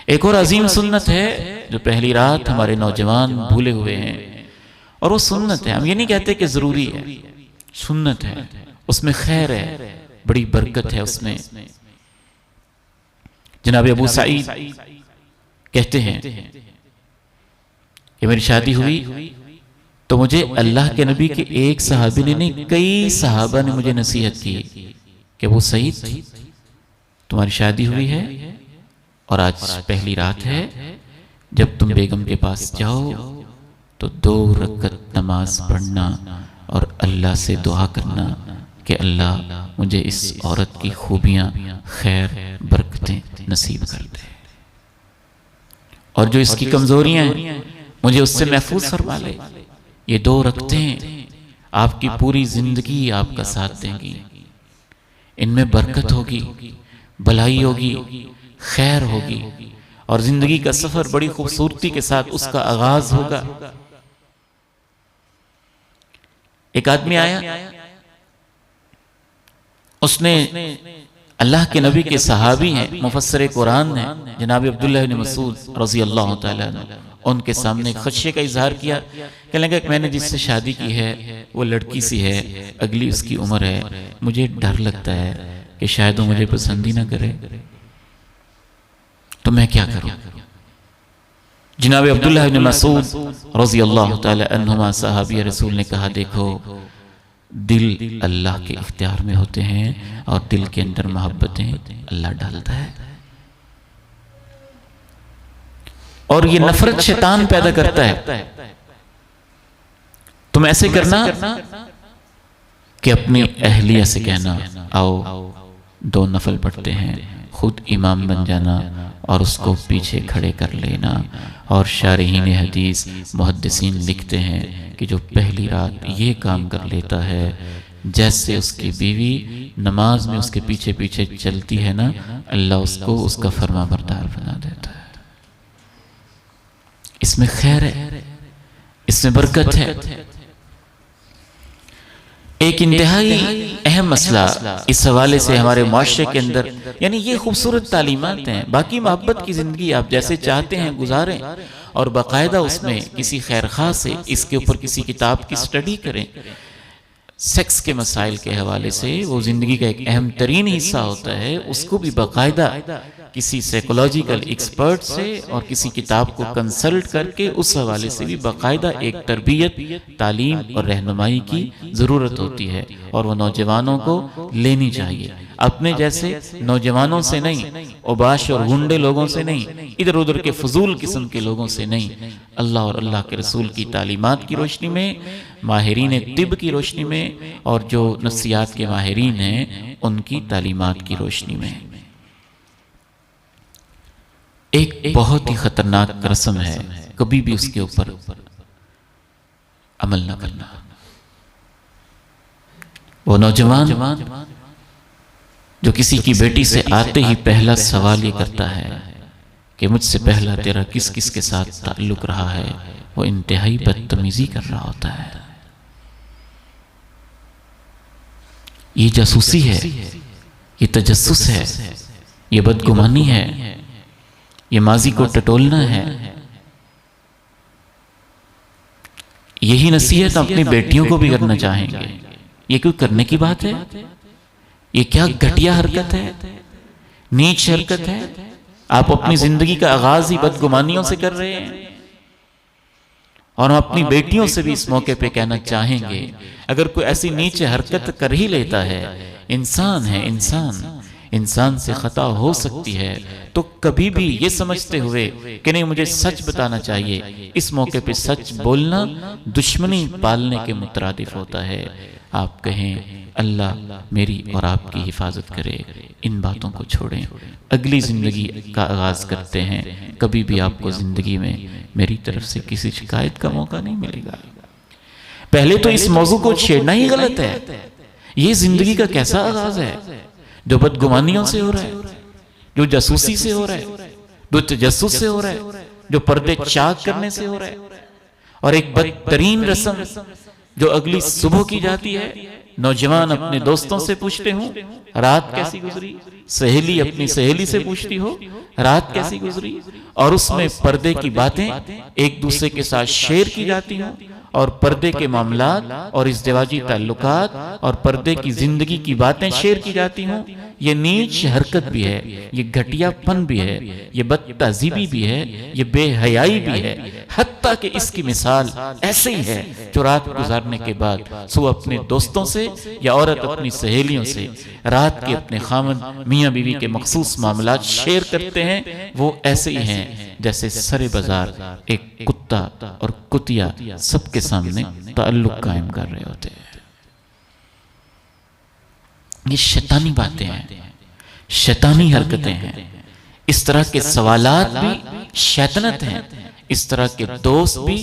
एक और अजीम सुन्नत है जो पहली रात हमारे नौजवान भूले हुए हैं, और वो सुन्नत है। हम ये नहीं कहते कि जरूरी है, सुन्नत है, उसमें खैर है, बड़ी बरकत है उसमें। जनाब अबू सईद कहते हैं कि मेरी शादी हुई तो मुझे अल्लाह के नबी के एक सहाबी ने नहीं, कई सहाबा ने मुझे नसीहत की कि वो सईद तुम्हारी शादी हुई है और आज पहली रात है, जब तुम बेगम के पास जाओ तो 2 रकअत नमाज पढ़ना और अल्लाह से दुआ करना कि अल्लाह मुझे इस औरत की खूबियां, खैर, बरकतें नसीब कर दे, और जो इसकी कमजोरियां हैं मुझे उससे महफूज फरमा ले। ये 2 रकअतें आपकी पूरी जिंदगी आपका साथ देंगी, इनमें बरकत होगी, भलाई होगी, खैर होगी, और जिंदगी का सफर बड़ी खूबसूरती के साथ उसका आगाज होगा। एक आदमी आया, उसने अल्लाह के नबी के सहाबी हैं, मुफस्सिर कुरान हैं, जनाब अब्दुल्लाह इब्न मसूद रज़ी अल्लाह तआला अन्हु, उनके सामने खदशे का इजहार किया। कहने लगा कि मैंने जिससे शादी की है वो लड़की सी है, अगली उसकी उम्र है, मुझे डर लगता है कि शायद वो मुझे पसंद ही ना करे, तो मैं क्या करूं। जनाब अब्दुल्लाह इब्न मसूद रज़ी अल्लाह तआला अन्हुमा सहाबी रसूल ने कहा, देखो दिल अल्लाह के इख्तियार में होते हैं और दिल के अंदर मोहब्बतें अल्लाह डालता है, और ये नफरत शैतान पैदा करता है। तुम ऐसे करना कि अपनी अहलिया से कहना, आओ 2 नफल पढ़ते हैं, खुद इमाम बन जाना और उसको पीछे खड़े कर लेना। और शारहीन हदीस मुहद्दिसीन लिखते हैं कि जो पहली रात ये काम कर लेता है, जैसे उसकी बीवी नमाज में उसके पीछे पीछे चलती है ना, अल्लाह उसको उसका फरमाबरदार बना देता है। इसमें खैर है, इसमें बरकत है। एक इंतहाई अहम मसला इस हवाले से हमारे माशरे के अंदर, यानी ये खूबसूरत तालीमात हैं, बाकी मोहब्बत की ज़िंदगी आप जैसे चाहते हैं गुजारें, और बाकायदा उसमें किसी खैर खा से इसके ऊपर किसी किताब की स्टडी करें। सेक्स के मसाइल के हवाले से वो ज़िंदगी का एक अहम तरीन हिस्सा होता है, उसको भी बाकायदा किसी साइकोलॉजिकल एक्सपर्ट से और किसी किताब को कंसल्ट करके उस हवाले से भी बाकायदा एक तरबियत, तालीम और रहनुमाई की ज़रूरत होती है, और वह नौजवानों को लेनी चाहिए। अपने जैसे नौजवानों से नहीं, उबाश और गुंडे लोगों से नहीं, इधर उधर के फजूल किस्म के लोगों से नहीं, अल्लाह और अल्लाह के रसूल की तालीमात की रोशनी में, माहिरीन तिब की रोशनी में, और जो नफ्सियात के माहिरीन हैं उनकी तालीमात की रोशनी में। एक बहुत ही खतरनाक रस्म है, कभी भी उसके ऊपर अमल न करना। वो नौजवान जो किसी की बेटी से आते ही पहला सवाल ये करता है कि मुझसे पहला तेरा किस किस के साथ ताल्लुक रहा है, वो इंतहाई बदतमीजी कर रहा होता है। ये जासूसी है, ये तजस्सुस है, ये बदगुमानी है, ये माजी को टटोलना है। यही नसीहत अपनी बेटियों को भी करना चाहेंगे। ये कोई करने की बात है? ये क्या घटिया हरकत है, नीच हरकत है। आप अपनी जिंदगी का आगाज ही बदगुमानियों से कर रहे हैं, और हम अपनी बेटियों से भी इस मौके पे कहना चाहेंगे, अगर कोई ऐसी नीच हरकत कर ही लेता है, इंसान है, इंसान से खता हो सकती है, तो कभी भी ये समझते हुए कि नहीं मुझे सच बताना चाहिए, इस मौके पे सच बोलना दुश्मनी पालने के मुतरादिफ होता है। आप कहें अल्लाह मेरी और आपकी हिफाजत करे, इन बातों को छोड़ें, अगली ज़िंदगी का आगाज़ करते हैं। कभी भी आपको ज़िंदगी में मेरी तरफ से किसी शिकायत का मौका नहीं मिलेगा। पहले तो इस मौजू को छेड़ना ही गलत है। ये ज़िंदगी का कैसा आगाज़ है जो बदगुमानियों से हो रहा है, जो जासूसी से हो रहा है, जो तजस्सुस से हो रहा है, जो पर्दे चाक करने से हो रहा है, और एक बदतरीन रस्म जो अगली सुबह की जाती है, नौजवान अपने दोस्तों से पूछते हो रात कैसी गुजरी, सहेली अपनी सहेली से पूछती हो रात कैसी गुजरी, और उसमें पर्दे की बातें एक दूसरे के साथ शेयर की जाती हैं, और पर्दे के मामलात और इज़्दिवाजी ताल्लुकात और पर्दे की जिंदगी की बातें शेयर की जाती हों। ये नीच हरकत भी है, ये घटियापन भी है, ये बदतहज़ीबी भी है, ये बेहयाई भी है। हत्ता कि इसकी मिसाल ऐसे ही है जो रात गुजारने के बाद सुबह अपने दोस्तों से या औरत अपनी सहेलियों से रात के अपने खामन मियाँ बीवी के मखसूस मामलात शेयर करते हैं, वो ऐसे ही हैं जैसे सरे बाजार एक कुत्ता और कुतिया सबके सामने ताल्लुक कायम कर रहे होते हैं। ये शैतानी बातें हैं, शैतानी हरकतें हैं। इस तरह के सवालात भी शैतानत हैं, इस तरह के दोस्त भी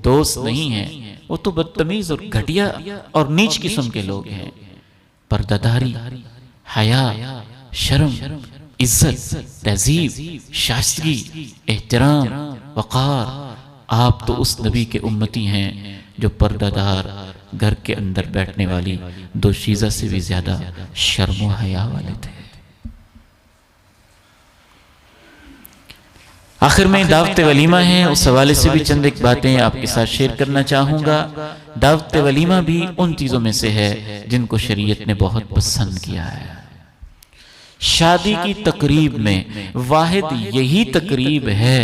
दोस्त नहीं हैं, वो तो बदतमीज और घटिया और नीच किस्म के लोग हैं। पर्दादारी, हया, शर्म, इज्जत, तहजीब, शास्तगी, एहतराम, वक़ार, आप तो उस नबी के उम्मती हैं जो पर्दादार घर के अंदर बैठने वाली दोशीज़ा से भी ज्यादा शर्म व हया वाले थे। आखिर में दावत वलीमा है, उस हवाले से भी चंद एक बातें आपके साथ शेयर करना चाहूँगा। दावत वलीमा भी उन चीज़ों में से है जिनको शरीयत ने बहुत पसंद किया है। शादी की तकरीब में वाहिद यही तकरीब है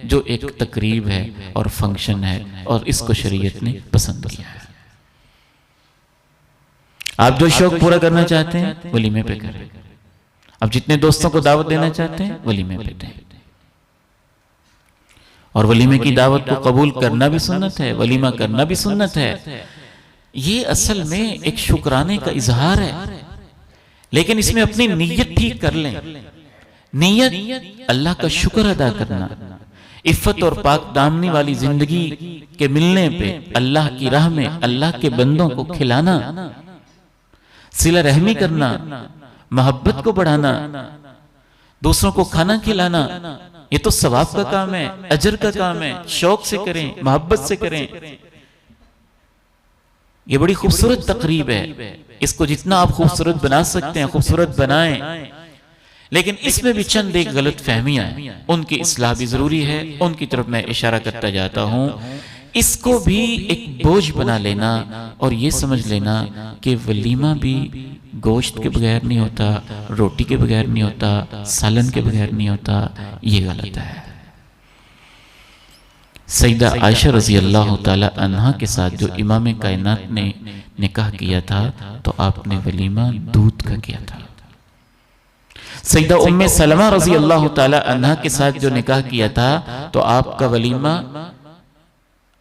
जो एक तकरीब है और फंक्शन है, और इसको शरीयत ने पसंद किया है। आप जो शौक पूरा करना चाहते हैं वलीमे पे करें, अब जितने दोस्तों को दावत देना चाहते हैं वलीमे पे दें, और वलीमे की दावत को कबूल करना भी सुन्नत है, वलीमा करना भी सुन्नत है। ये असल में एक शुक्राने का इजहार है, लेकिन इसमें अपनी नीयत ठीक कर लें। नीयत अल्लाह का शुक्र अदा करना, इफ़्फ़त और पाक दामनी वाली जिंदगी के मिलने पे अल्लाह की राह में अल्लाह के बंदों को खिलाना, सिला रहमी करना, मोहब्बत को बढ़ाना, दूसरों को खाना खिलाना, ये तो सवाब का काम है, अजर का काम है। शौक से करें, मोहब्बत से करें। ये बड़ी खूबसूरत तकरीब है, इसको जितना आप खूबसूरत बना सकते हैं खूबसूरत बनाएं, लेकिन इसमें भी चंद एक गलत फहमियां हैं, उनकी इस्लाह भी जरूरी है, उनकी तरफ मैं इशारा करता जाता हूं। इसको भी एक बोझ बना लेना और ये समझ लेना कि वलीमा भी गोश्त के बगैर नहीं होता, रोटी के बगैर नहीं होता, सालन के बगैर नहीं होता, ये गलत है। सईदा आयशा रजी अल्लाह ताला अन्हा के साथ जो इमाम कायनात ने निकाह किया था तो आपने वलीमा दूध का किया था। सईदा उम्मे सलमा रजी अल्लाह ताला अन्हा के साथ जो निकाह किया था तो आपका वलीमा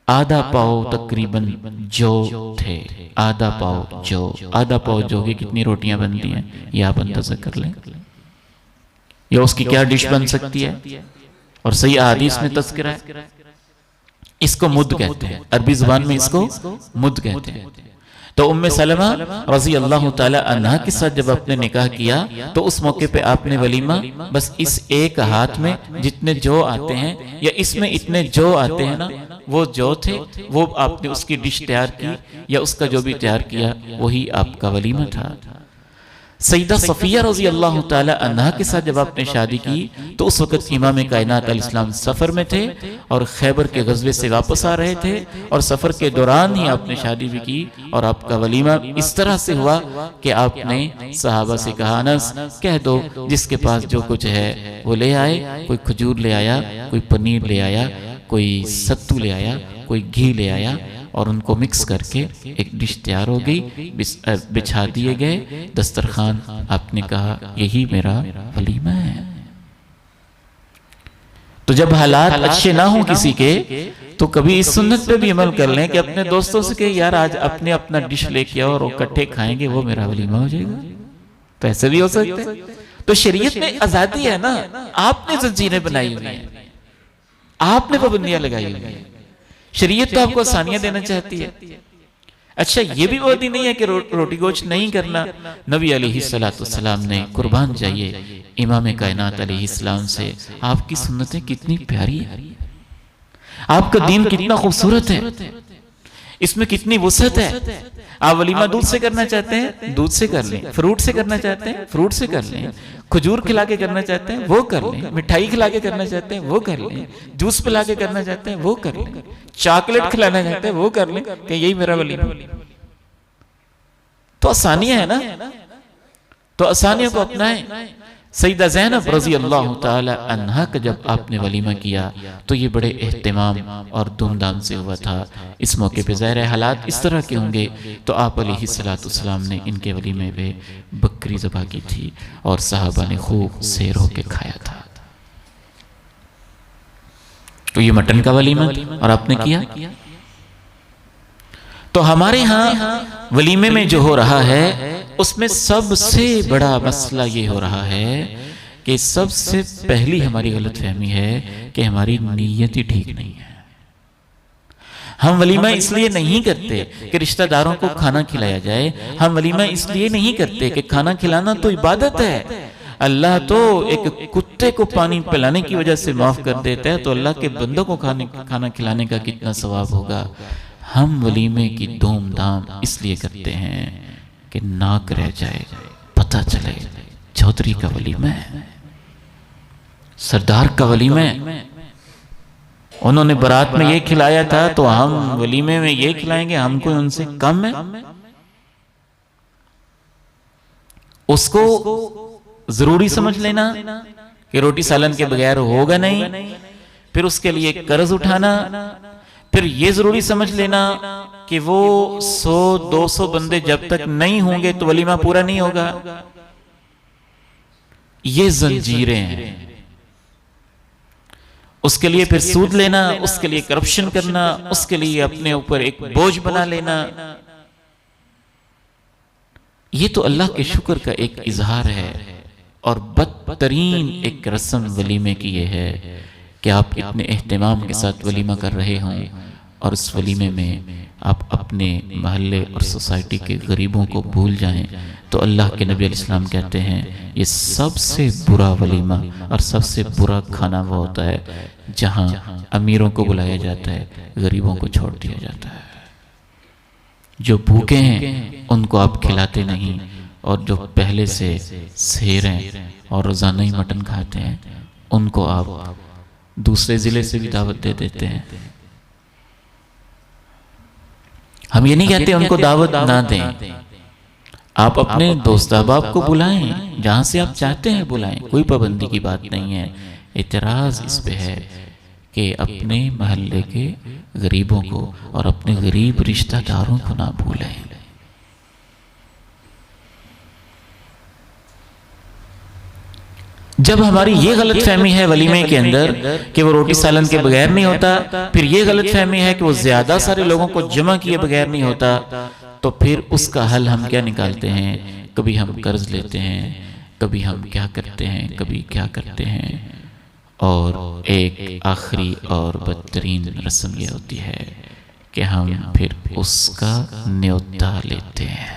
आधा पाव तकरीबन जौ थे, आधा पाव जौ। आधा पाव जौ की कितनी रोटियां बनती हैं ये आप अंदाजा कर लें, या उसकी क्या डिश बन सकती है। और सही अहादीस में तज़किरा है, इसको मुद कहते हैं, अरबी जुबान में इसको मुद कहते हैं। तो उम्मे सलमा रजी अल्लाह ताला अन्हा के साथ जब आपने निकाह किया तो उस मौके पे आपने वलीमा बस इस एक हाथ में जितने जौ आते हैं या इसमें इतने जौ आते हैं ना, वो जौ थे, वो आपने उसकी डिश तैयार की या उसका जो भी तैयार किया वही आपका वलीमा था। सईदा सफिया रजी अल्लाह ताला अन्हा के साथ जब आपने शादी की तो उस वक्त इमाम कायनात अलैहिस्सलाम सफर में थे और खैबर के गज़वे से वापस आ रहे थे, और सफर के दौरान ही आपने शादी भी की। और आपका वलीमा इस तरह से हुआ कि आपने सहाबा से कहा, अनस कह दो जिसके पास जो कुछ है वो ले आए। कोई खजूर ले आया, कोई पनीर ले आया, कोई सत्तू ले आया, कोई घी ले आया, और उनको मिक्स करके एक डिश तैयार हो गई, बिछा दिए गए दस्तरखान। आपने कहा यही मेरा वलीमा है। तो जब हालात अच्छे ना हो किसी के तो कभी इस सुन्नत पे भी अमल कर लें कि अपने दोस्तों से कहे यार आज अपने अपना डिश लेके आओ और इकट्ठे खाएंगे, वो मेरा वलीमा हो जाएगा। तो ऐसे भी हो सकते हैं। तो शरीयत में आजादी है ना, आपने जंजीरें बनाई हुई हैं, आपने पाबंदियां लगाई हुई हैं। शरीयत तो आपको आसानियां देना चाहती है। अच्छा ये भी बात ही नहीं है कि रोटी गोश्त नहीं करना। नबी अलैहिस्सलाम ने कुर्बान जाइए इमाम कायनात अलैहिस्सलाम से, आपकी सुन्नतें कितनी प्यारी है, आपका दीन कितना खूबसूरत है। इसमें कितनी वुसअत है। आप वलीमा दूध से करना चाहते हैं दूध से कर लें, फ्रूट से करना चाहते हैं फ्रूट से कर लें, खजूर खिला के करना चाहते हैं वो कर लें, मिठाई खिला के करना चाहते हैं वो कर लें, जूस पिला के करना चाहते हैं वो कर लें, चॉकलेट खिलाना चाहते हैं वो कर लें कि यही मेरा वलीमा। तो आसानियां है ना, तो आसानियों को अपनाएं। सईदा ज़ैनब रज़ी अल्लाह ताला अन्हा का जब आपने वलीमा किया तो ये बड़े एहतमाम और धूमधाम से हुआ था। इस मौके पे ज़ाहिर है हालात इस तरह के होंगे, तो आप अलैहिस्सलाम ने इनके वलीमे पे बकरी ज़बह की थी और सहाबा ने खूब सैर होके खाया था। तो ये मटन का वलीमा और आपने किया। तो हमारे यहाँ वलीमे में जो हो रहा है उसमें सबसे बड़ा मसला ये हो रहा है कि सबसे पहली हमारी गलतफहमी है कि हमारी नीयत ही ठीक नहीं है। हम वलीमा इसलिए नहीं करते कि रिश्तेदारों को खाना खिलाया जाए, हम वलीमा इसलिए नहीं करते कि खाना खिलाना तो इबादत है। अल्लाह तो एक कुत्ते को पानी पिलाने की वजह से माफ कर देता है, तो अल्लाह के बंदों को खाना खिलाने का कितना सवाब होगा। हम वलीमे की धूमधाम इसलिए करते हैं कि नाक रह जाए, पता चले चौधरी का वलीमा है, सरदार का वलीमा है, उन्होंने बारात में ये खिलाया था तो हम वलीमे में ये खिलाएंगे, हम कोई उनसे कम है। उसको जरूरी समझ लेना कि रोटी सालन के बगैर होगा नहीं, फिर उसके लिए कर्ज उठाना, फिर ये जरूरी समझ लेना कि वो 100-200 बंदे जब तक नहीं होंगे तो वलीमा पूरा नहीं होगा। ये जंजीरें हैं। उसके लिए फिर सूद लेना, उसके लिए करप्शन करना, उसके लिए अपने ऊपर एक बोझ बना लेना। ये तो अल्लाह के शुक्र का एक इजहार है और बदतरीन एक रस्म वलीमे की ये है कि आप इतने एहतमाम के साथ वलीमा कर रहे हों और उस वलीमे में आप अपने महल्ले और सोसाइटी के गरीबों को भूल जाएं। तो अल्लाह के नबी अलैहिस्सलाम कहते हैं ये सबसे बुरा वलीमा और सबसे बुरा खाना वो होता है जहां अमीरों को बुलाया जाता है, गरीबों को छोड़ दिया जाता है। जो भूखे हैं उनको आप खिलाते नहीं, और जो पहले से सेर हैं और रोजाना ही मटन खाते हैं उनको आप दूसरे जिले से भी दावत दे देते हैं। हम ये नहीं कहते उनको दावत ना दें, आप अपने दोस्त अहबाब को बुलाएं, जहां से आप चाहते हैं बुलाएं, कोई पाबंदी की बात नहीं है। इतराज इस पे है कि अपने महल्ले के गरीबों को और अपने गरीब रिश्तेदारों को ना भूलें। जब हमारी ये गलत फहमी है वलीमे के अंदर कि वो रोटी सालन के बगैर नहीं होता, फिर ये गलत फहमी है कि वो ज्यादा सारे लोगों को जमा किए बगैर नहीं होता, तो फिर उसका हल हम क्या निकालते हैं? कभी हम कर्ज लेते हैं, कभी हम क्या करते हैं, कभी क्या करते हैं। और एक आखिरी और बदतरीन रस्म ये होती है कि हम फिर उसका न्योता लेते हैं।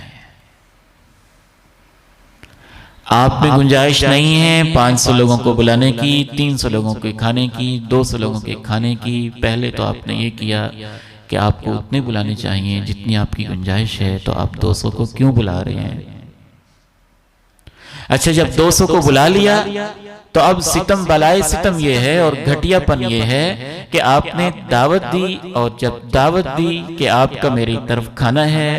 आप में गुंजाइश नहीं है 500 लोगों को बुलाने की, 300 लोगों के खाने की, 200 लोगों के खाने की। पहले तो आपने ये किया कि आपको उतने बुलाने चाहिए जितनी आपकी गुंजाइश है, तो आप 200 को क्यों बुला रहे हैं? अच्छा, जब 200 को बुला लिया तो अब सितम बलाए सितम ये है और घटियापन ये है कि आपने दावत दी, और जब दावत दी कि आपका मेरी तरफ खाना है,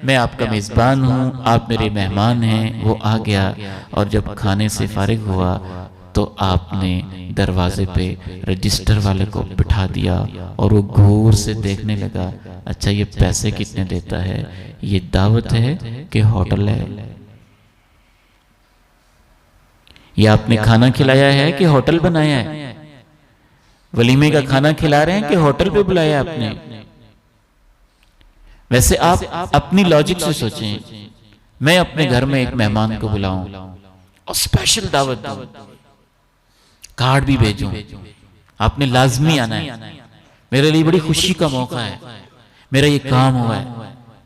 मैं आपका मेज़बान हूँ, आप मेरे मेहमान हैं, वो आ गया और जब खाने से फारिग हुआ तो आपने दरवाजे पे रजिस्टर वाले को बिठा दिया और वो घूर से देखने लगा, अच्छा ये पैसे कितने देता है, ये दावत है कि होटल है, ये आपने खाना खिलाया है कि होटल बनाया है, वलीमे का खाना खिला रहे हैं कि होटल पे बुलाया आपने। वैसे आप अपनी लॉजिक से सोचें, मैं अपने घर में एक मेहमान को बुलाऊं और स्पेशल दावत दूं, कार्ड भी भेजूं, आपने लाजमी आना है, मेरे लिए बड़ी खुशी का मौका है, मेरा ये काम हुआ है,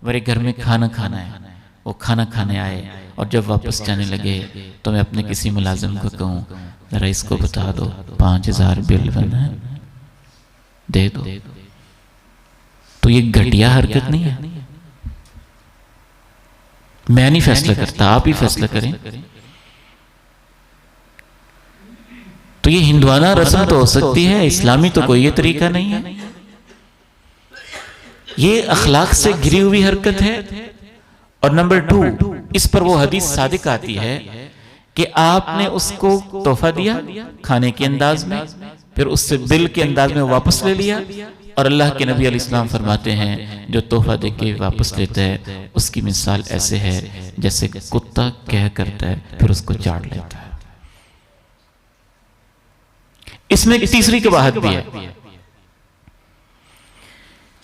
मेरे घर में खाना खाना है। वो खाना खाने आए और जब वापस जाने लगे तो मैं अपने किसी मुलाजिम को कहूं, जरा इसको बता दो 5000 बिल बना है, दे दो। तो ये घटिया हरकत नहीं है। मैं नहीं फैसला करता, आप ही फैसला करें। तो ये हिंदुआना रस्म तो हो सकती है, इस्लामी तो कोई ये तरीका नहीं है। ये अखलाक से घिरी हुई हरकत है। और नंबर 2, इस पर वो हदीस सादिक आती है कि आपने उसको तोहफा दिया खाने के अंदाज में, फिर उससे बिल के अंदाज में वापस ले लिया, और अल्लाह के नबी अलैहिस्सलाम फरमाते हैं जो तोहफा देके वापस लेता है उसकी मिसाल ऐसे है जैसे कुत्ता कह करता है फिर उसको चाट लेता है। इसमें एक तीसरी कबाहत भी है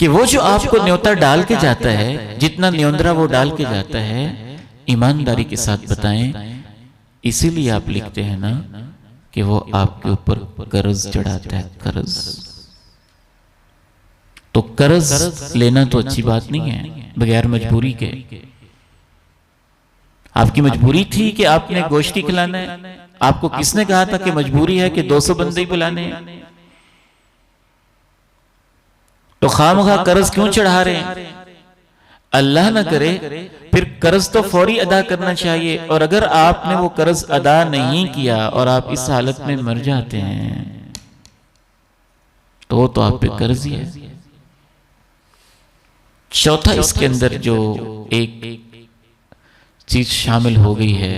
कि वो जो आपको न्योता डाल के जाता है, जितना न्योंदरा वो डाल के जाता है, ईमानदारी के साथ बताएं, इसीलिए आप लिखते हैं ना कि वो आपके ऊपर कर्ज चढ़ाता है। कर्ज तो कर्ज लेना तो अच्छी बात नहीं है बगैर मजबूरी के। आपकी मजबूरी थी कि आपने गोश्ती खिलाना है, आपको किसने कहा था कि मजबूरी है कि 200 बंदे ही बुलाने हैं? तो खामखा कर्ज क्यों चढ़ा रहे हैं? अल्लाह ना करे फिर कर्ज तो फौरी अदा करना चाहिए, और अगर आपने वो कर्ज अदा नहीं किया और आप इस हालत में मर जाते हैं तो वो तो आप पे कर्ज ही है। चौथा इसके अंदर जो एक चीज शामिल हो गई है,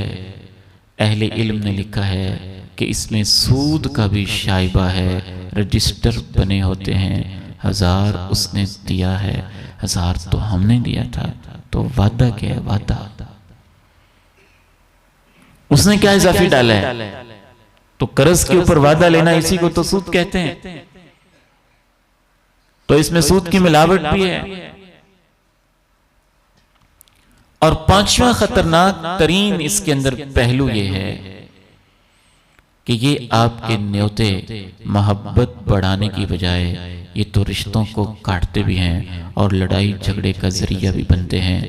अहले इल्म ने लिखा है कि इसमें सूद का भी शाइबा है। रजिस्टर बने होते हैं, 1000 उसने दिया है, 1000 तो हमने दिया था, तो वादा क्या है? वादा उसने क्या इजाफी डाला है? तो कर्ज के ऊपर वादा लेना, इसी को तो सूद कहते हैं। तो इसमें सूद की मिलावट भी है। और पांचवा खतरनाक तरीन इसके अंदर पहलू ये है कि ये आपके न्योते मोहब्बत बढ़ाने की बजाय ये तो रिश्तों को काटते भी हैं और लड़ाई झगड़े का जरिया भी बनते हैं।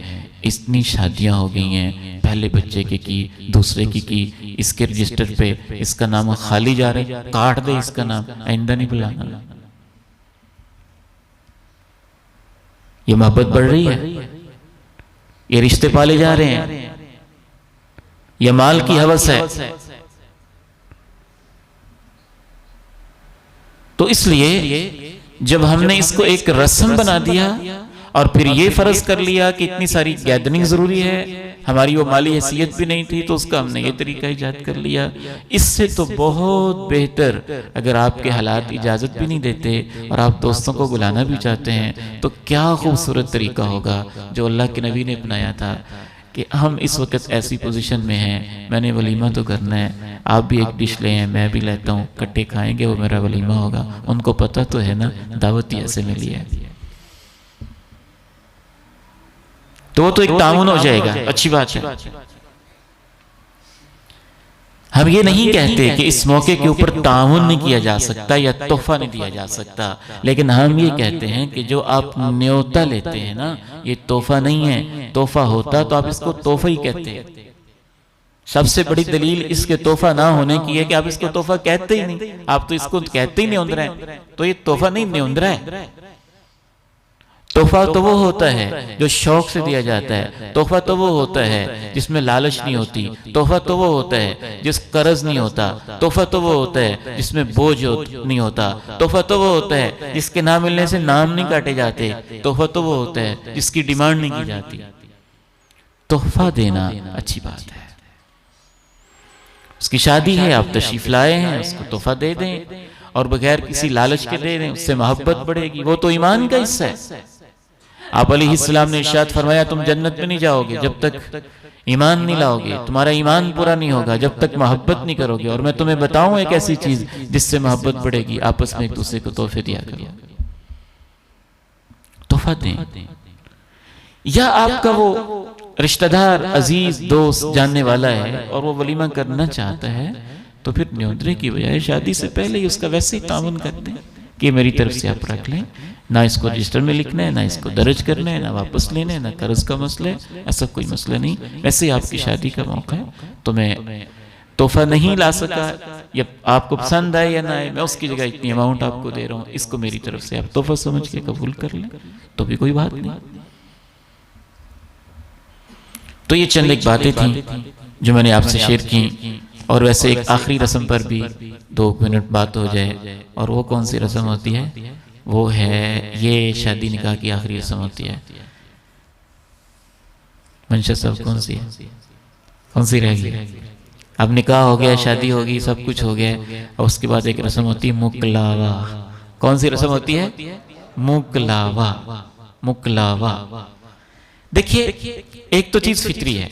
इतनी शादियां हो गई हैं, पहले बच्चे की दूसरे की, इसके रजिस्टर पे इसका नाम खाली जा रहे, काट दे इसका नाम, आइंदा नहीं बुलाना। ये मोहब्बत बढ़ रही है, ये रिश्ते पाले जा रहे हैं, ये माल की हवस है। तो इसलिए जब हमने इसको एक रस्म बना दिया और फिर ये फर्ज कर लिया कि इतनी सारी गैदरिंग जरूरी है, हमारी वो माली हैसियत भी नहीं थी तो उसका हमने ये तरीका इजाद कर लिया। इससे तो बहुत बेहतर, अगर आपके हालात इजाजत भी नहीं देते और आप दोस्तों को बुलाना भी चाहते हैं तो क्या खूबसूरत तरीका होगा जो अल्लाह के नबी ने अपनाया था कि हम इस वक्त ऐसी पोजीशन में हैं, मैंने वलीमा तो करना है, आप भी एक डिश ले हैं, मैं भी लेता हूँ, इकट्ठे खाएंगे, वो मेरा वलीमा होगा। उनको पता तो है ना दावत ही ऐसे मिली है, तो वो तो एक ताउन हो जाएगा, अच्छी बात है। हम ये नहीं कहते कि इस मौके के ऊपर ताउन नहीं किया जा सकता या तोहफा नहीं दिया जा सकता, लेकिन हम ये कहते हैं कि जो आप न्योता लेते हैं ना, ये तोहफा नहीं है। तोहफा होता तो आप इसको तोहफा ही कहते हैं। सबसे बड़ी दलील इसके तोहफा ना होने की है कि आप इसको तोहफा कहते ही नहीं, आप तो इसको कहते ही न्योंदरा है, तो ये तोहफा नहीं न्योंदरा है। तोहफा तो वो होता है जो शौक से दिया जाता है, तोहफा तो वो होता है जिसमें लालच नहीं होती, तोहफा तो वो होता है जिस कर्ज नहीं होता, तोहफा तो वो होता है जिसमें बोझ नहीं होता, तोहफा तो वो होता है जिसके ना मिलने से नाम नहीं काटे जाते, तोहफा तो वो होता है जिसकी डिमांड नहीं की जाती। तोहफा देना अच्छी बात है, उसकी शादी है, आप तशरीफ लाए हैं, उसको तोहफा दे दें और बगैर किसी लालच के दे दें, उससे मोहब्बत बढ़ेगी। वो तो ईमान का हिस्सा है। आप अलैहिस्सलाम ने इरशाद फरमाया तुम जन्नत में नहीं जाओगे जब तक ईमान नहीं लाओगे, तुम्हारा ईमान पूरा नहीं होगा जब तक मोहब्बत नहीं करोगे। और मैं तुम्हें बताऊं एक ऐसी चीज जिससे मोहब्बत बढ़ेगी, आपस में एक दूसरे को तोहफे दिया करो। तोहफा दें, या आपका वो रिश्तेदार अजीज दोस्त जानने वाला है और वो वलीमा करना चाहता है, तो फिर न्योंदरे की बजाय शादी से पहले ही उसका वैसे ही ताउन करते हैं कि मेरी तरफ से आप रख लें, ना इसको रजिस्टर में लिखना है, ना इसको दर्ज करना है, ना वापस लेना है, ना कर्ज का मसला है, ऐसा कोई मसला नहीं। वैसे ही आपकी शादी का मौका है तो मैं तोहफा नहीं ला सका या आपको पसंद आए या ना आए, मैं उसकी जगह इतनी अमाउंट आपको दे रहा हूँ, इसको मेरी तरफ से आप तोहफा समझ के कबूल कर लें तो भी कोई बात नहीं। तो ये चंद एक बातें थी जो मैंने आपसे शेयर की। और वैसे एक आखिरी रस्म पर भी 2 मिनट बात हो जाए, और वो कौन सी रस्म होती है? वो है ये शादी निकाह की आखिरी रस्म होती है। मंशा साहब कौन सी है? कौन सी रहेगी? अब निकाह हो गया, शादी होगी, सब कुछ हो गया, और उसके बाद एक रस्म होती है मुकलावा। कौन सी रस्म होती है? मुकलावा। मुकलावा। देखिए, एक तो चीज फितरी है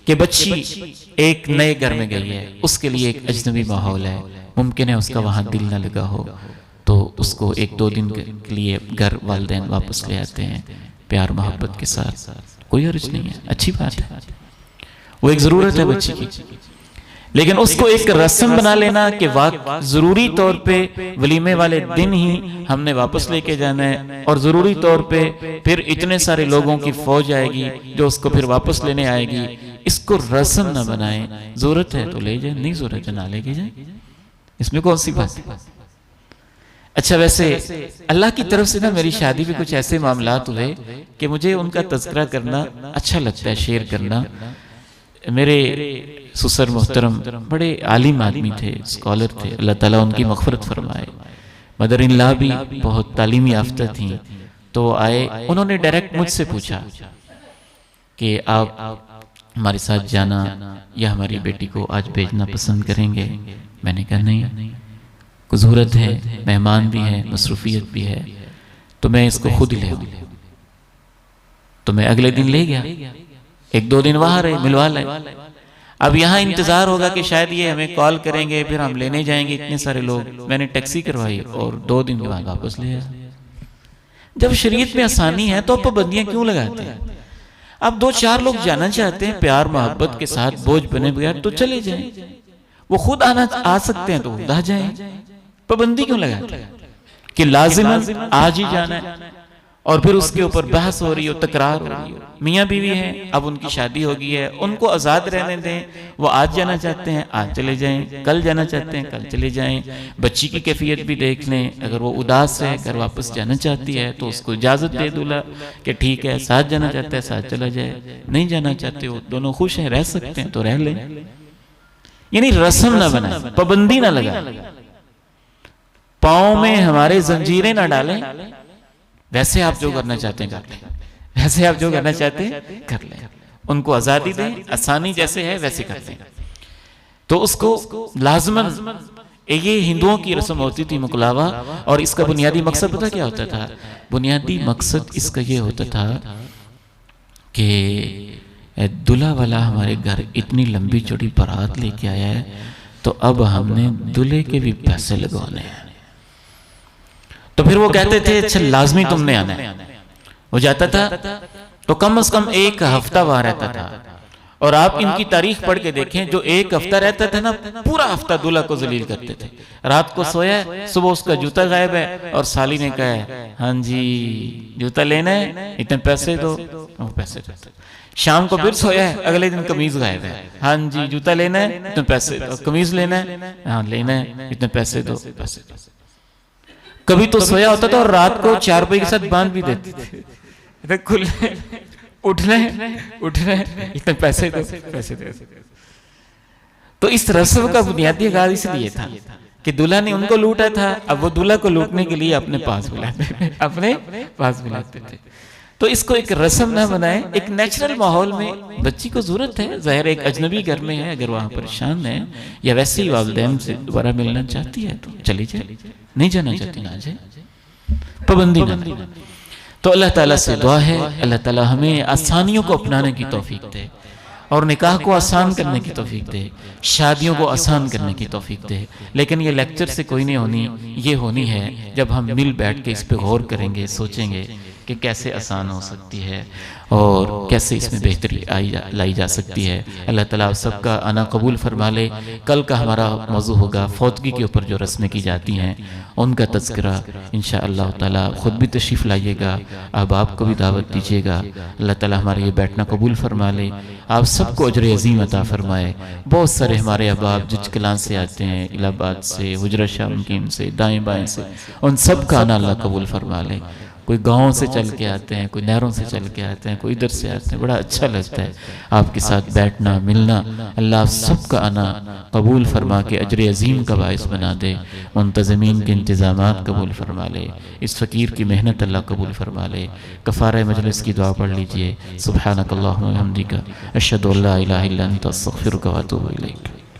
कि बच्ची एक नए घर में गई है, उसके लिए एक अजनबी माहौल है, मुमकिन है उसका वहां दिल ना लगा हो, तो उसको 1-2 दिन के लिए घर वालिदैन वापस ले आते हैं प्यार मोहब्बत के साथ, कोई हर्ज नहीं है, अच्छी बात है, वो एक जरूरत है बच्ची की। लेकिन उसको एक रस्म बना लेना कि जरूरी तौर पे वलीमे वाले दिन ही हमने वापस लेके जाना है, और जरूरी तौर पे फिर इतने सारे लोगों की फौज आएगी जो उसको फिर वापस लेने आएगी, इसको रस्म ना बनाए। जरूरत है तो ले जाए, नहीं जरूरत है ना लेके जाए, इसमें कौन सी बात है? अच्छा, वैसे अल्लाह की तरफ से ना मेरी शादी में कुछ ऐसे मामलात हुए कि मुझे उनका तज़किरा करना अच्छा लगता है, शेयर करना। मेरे ससुर मोहतरम बड़े आलिम आदमी थे, स्कॉलर थे, अल्लाह ताला उनकी मग़फ़िरत फरमाए। मदर इन लॉ भी बहुत तालीमी याफ्ता थी। तो आए, उन्होंने डायरेक्ट मुझसे पूछा कि आप हमारे साथ जाना या हमारी बेटी को आज भेजना पसंद करेंगे? मैंने कहा नहीं, कुछ ज़रूरत है, मेहमान भी है, मसरूफियत भी है, तो मैं इसको खुद ही ले आऊँ। तो मैं अगले दिन ले गया, 1-2 दिन वहां रहे, मिलवा लाए। अब यहाँ इंतजार होगा कि शायद ये हमें कॉल करेंगे, फिर हम लेने जाएंगे, इतने सारे लोग। मैंने टैक्सी करवाई और 2 दिन के बाद वापस ले आया। जब शरीयत में आसानी है तो पाबंदियां क्यों लगाते हैं? अब 2-4 लोग जाना चाहते हैं प्यार मोहब्बत के साथ, बोझ बने बगैर, तो चले जाएं। वो खुद आ सकते हैं तो खुद आ जाएं। पाबंदी क्यों लगाते हैं कि लाजिमन आज ही जाना है, और फिर उसके ऊपर बहस हो रही हो, तकरार हो रही हो। मियाँ बीवी हैं, अब उनकी शादी हो गई है, उनको आज़ाद रहने दें। वो आज जाना चाहते हैं आज चले जाएं, कल जाना चाहते हैं कल चले जाएं। बच्ची की कैफियत भी देख लें, अगर वो उदास है, घर वापस जाना चाहती है तो उसको इजाज़त दे दूल्हा कि ठीक है, साथ जाना चाहता है साथ चला जाए, नहीं जाना चाहते हो, दोनों खुश हैं, रह सकते हैं तो रह लें। यानी रस्म ना बनाए, पाबंदी ना लगाए, पाँव में हमारे जंजीरें ना डालें। वैसे आप जो करना चाहते हैं कर लें, वैसे आप जो करना चाहते हैं कर लें, उनको आज़ादी दें, आसानी जैसे है वैसे कर लें। तो उसको लाजमन, ये हिंदुओं की रस्म होती थी मुकलावा, और इसका बुनियादी मकसद पता क्या होता था? बुनियादी मकसद इसका ये होता था कि दूल्हा वाला हमारे घर इतनी लंबी चौड़ी बारात लेके आया है, तो अब हमने दूल्हे के भी पैसे लगवाने हैं। तो फिर वो कहते थे अच्छा लाजमी तुमने आना है। वो जाता था तो कम से कम 1 हफ्ता वहां रहता था। और आप इनकी तारीख पढ़ के देखें, जो 1 हफ्ता रहता था ना, पूरा हफ्ता दूल्हा को जलील करते थे। रात को सोया, सुबह उसका जूता गायब है, और साली ने कहा है हाँ जी जूता लेना है, इतने पैसे दो, पैसे दो। शाम को फिर सोया है, अगले दिन कमीज गायब है, हाँ जी जूता लेना है, इतने पैसे दो, कमीज लेना है, हाँ लेना है, इतने पैसे दो, पैसे दो। कभी तो सोया होता था और रात को चारपाई के साथ बांध भी देते थे, खुल उठना है, इतने पैसे दो, पैसे दो। तो इस रस्म का बुनियादी आगाज इसलिए था कि दूल्हा ने उनको लूटा था, अब वो दूल्हा को लूटने के लिए अपने पास बुलाते थे। तो इसको एक रस्म ना बनाए, एक नेचुरल माहौल में बच्ची को जरूरत है, जाहिर एक अजनबी घर में है, अगर वहां परेशान है या वैसे ही वालिदैन से दोबारा मिलना चाहती है तो चली जाए, नहीं जाना चाहती ना जाए, पाबंदी ना। तो अल्लाह ताला से दुआ है, अल्लाह ताला हमें आसानियों को अपनाने की तौफीक दे, और निकाह को आसान करने की तौफीक दे, शादियों को आसान करने की तौफीक दे। लेकिन ये लेक्चर से कोई नहीं होनी, ये होनी है जब हम मिल बैठ के इस पे गौर करेंगे, सोचेंगे कि कैसे आसान हो सकती है और कैसे इसमें बेहतरी लाई जा सकती है। अल्लाह ताला आप सबका आना कबूल फरमा ले। कल का हमारा मौजू होगा फौतगी के ऊपर जो रस्में की जाती हैं उनका तज़किरा। इंशाअल्लाह ताला ख़ुद भी तशरीफ़ लाइएगा, आप को भी दावत दीजिएगा। अल्लाह ताला हमारे ये बैठना कबूल फरमा ले, आप सबको अजर अज़ीम अता फरमाए। बहुत सारे हमारे अहबाब जिचकलान से आते हैं, इलाहाबाद से, हुजरा शाह मुकीम से, दाएँ बाएँ से, उन सब का आना अल्लाह कबूल फरमा ले। कोई गाँव से चल के आते हैं, कोई नहरों से चल के आते हैं, कोई इधर से आते हैं। बड़ा अच्छा लगता है आपके साथ बैठना मिलना। अल्लाह सब का आना कबूल फरमा के अजर अज़ीम का बाइस बना दे। मुंतज़मीन के इंतज़ामात कबूल फरमा ले, इस फ़कीर की मेहनत अल्लाह कबूल फरमा ले। कफ़ारे मजलिस की दुआ पढ़ लीजिए। सुब्हानकल्लाहुम्मा व बिहम्दिका अशहदु अल्ला इलाहा इल्ला अंता अस्तग़फिरुका व अतूबु इलैक।